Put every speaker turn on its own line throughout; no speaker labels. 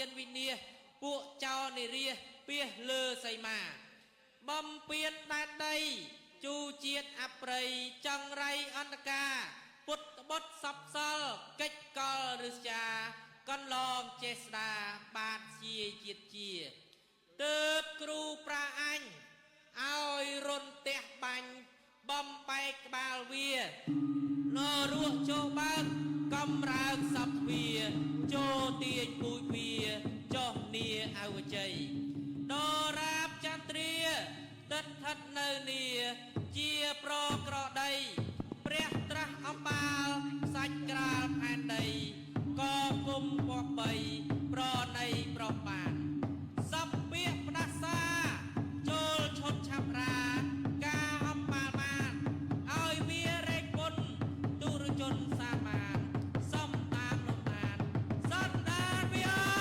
នវិនិច្ឆ័យពួកចោនិរិយពីលើសីមាបំពេញដែនដីជូជាតិអប្រិយចង្រៃអន្តការពុទ្ធបុត្រសពសល់កិច្ចកលឫស្យាកន្លងចេស្តាបាទជាជាតិជាទើបគ្រូប្រាអញឲ្យរុនទះបាញ់បំបែកក្បាលវានរស់ចូលបើកកំរើកសពវាចូលទាញពូជវាចុះនីអវជ័យដរាបចន្ទ្រាទិដ្ឋិតនៅនីជាប្រក្រដីព្រះត្រាស់អំបាលសាច់ក្រាលផែនដីក៏គុំពពបីប្រណីប្របានសពពាកផ្ដាសាចូលឈុតឆាប់រាការអំបាលបានឲ្យវារែកពុនទុរជនសាមានសំតាមលំដានសន្តានវា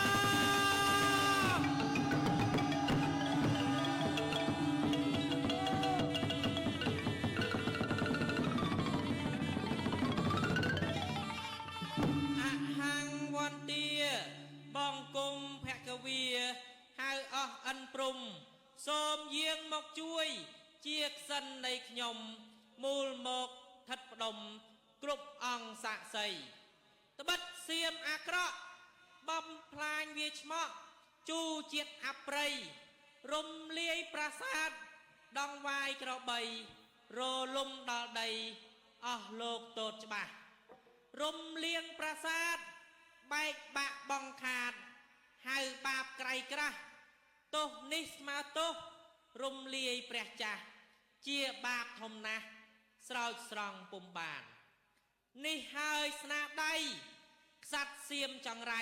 បង្គំភគវាហៅអស់អិនព្រំសូមយាងមកជួយជាក្សិននៃខ្ញុំមូលមកថិតផ្ដុំគ្រប់អង្គសាក់សីត្បិតសៀមអាក្រក់បំផ្លាញវាឆ្មក់ជូជាតិអប្រិយរំលាយប្រាសាទដងវាយក្របីរលំដល់ដីអស់លោកតូចច្បាស់រំលៀងប្រាសាទបែកបាក់បងខាតហៅបាបក្រៃក្រាស់ទោសនេះស្មើទោសរំលាយព្រះចាស់ជាបាបធំណាស់ស្រោចស្រង់ពុំបាននេះហើយស្នាដៃក្សត្រសៀមចង្រៃ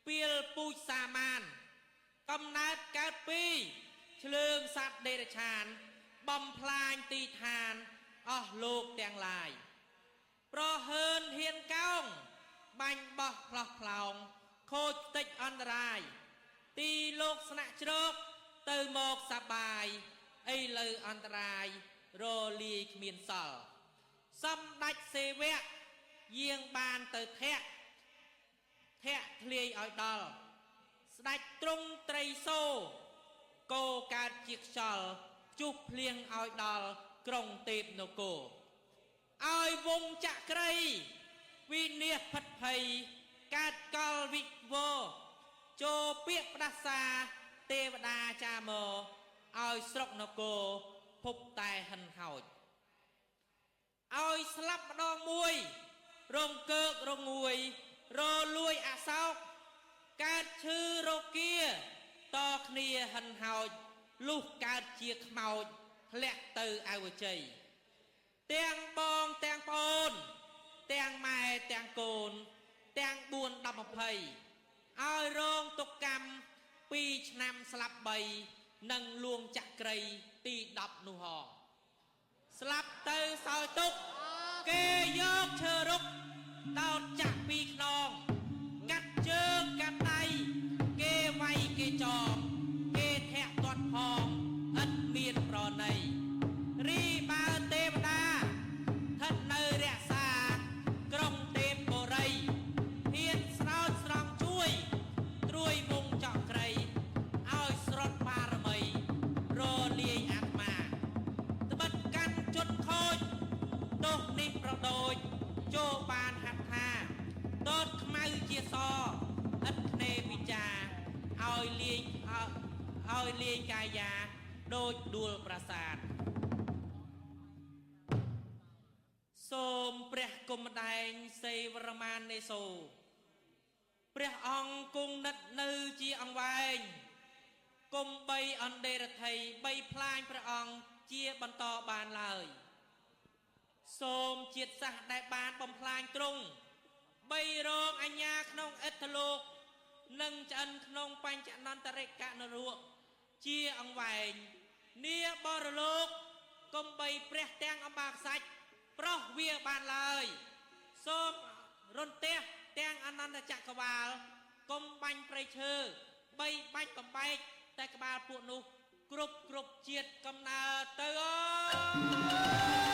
ពីលពូជសាមានកំណើតកើតពីឆ្លើងសត្វដេរឆានបំផ្លាញទីឋានអស់លោកទាំងឡាយប្រហើនហ៊ានកោងបាញ់បោះផ្លោះផ្លោងខូចតិចអន្តរាយទីលោកស្នាក់ជ្រកទៅមកសបាយឥឡូវអន្តរាយរលាយគ្មានសល់សម្ដេចសេវៈយាងបានទៅធាក់ធ្លាយឲ្យដល់ស្ដេចទ្រង់ត្រីសូគោកើតជាខ្យល់ជុះភ្លៀងឲ្យដល់ក្រុងទេពនគរឲ្យវងចក្រីវិនិច្ឆ័យផិតភ័យកើតកលវិវោចូលពាក្យផ្ដាសាទេវតាចាមកឲ្យស្រុកនគរភពតែហិនហោចឲ្យស្លាប់ម្ដងមួយរងកើករងួយរលួយអសោកកើតឈឺរោគាតគ្នាហិនហោចលុះកើតជាខ្មោចធ្លាក់ទៅអវជ័យទាំងបងទាំងប្អូនទាំងម៉ែទាំងកូនទាំង4 10 20ឲ្យរងទុក្ខកម្ម2 ឆ្នាំស្លាប់3និងលួងចក្រីទី10នោះហងស្លាប់ទៅសោយទុក្ខគេយកឈើរុកដោតចាក់ពីខ្នងកាត់ជើងកាត់ដៃគេវាយគេចងគេធាក់ទាត់ផងឥតមានប្រណីរីបើទេវតាស្ថិតនៅរក្សាក្រុងទេពបូរីហ៊ានស្រោចស្រង់ជួយត្រួយវងចក្រីឲ្យស្រុតបារមីរលាយអាត្មាត្បិតកាន់ជន់ខូចទោសនេះប្រដូចចូលបានហាត់ថាតតខ្មៅជាសឥតភ្នែពិចាឲ្យលាយកាយាដូចដួលប្រាសាទសូមព្រះគុំម្ដែងសេវរមាននេសូព្រះអង្គគង់និតនៅជាអង្វែងគុំបីអន្តេរថីបីផ្លាញព្រះអង្គជាបន្តបានឡើយសូមជាតិសាសន៍ដែលបានបំផ្លាញទ្រង់បីរងអញ្ញាក្នុងអិទ្ធលោកនិងឆ្អិនក្នុងបញ្ចនន្តរិកនរៈជាអង្វែងនាបរលោកគុំបីព្រះទាំងអំបាខ្សាច់ប្រុសវាបានឡើយសូមរន្ទះទាំងអនន្តចក្រវាលគុំបាញ់ព្រៃឈើបីបាច់បំបែកតែក្បាលពួកនោះគ្រប់ជាតិកំណើទៅអើ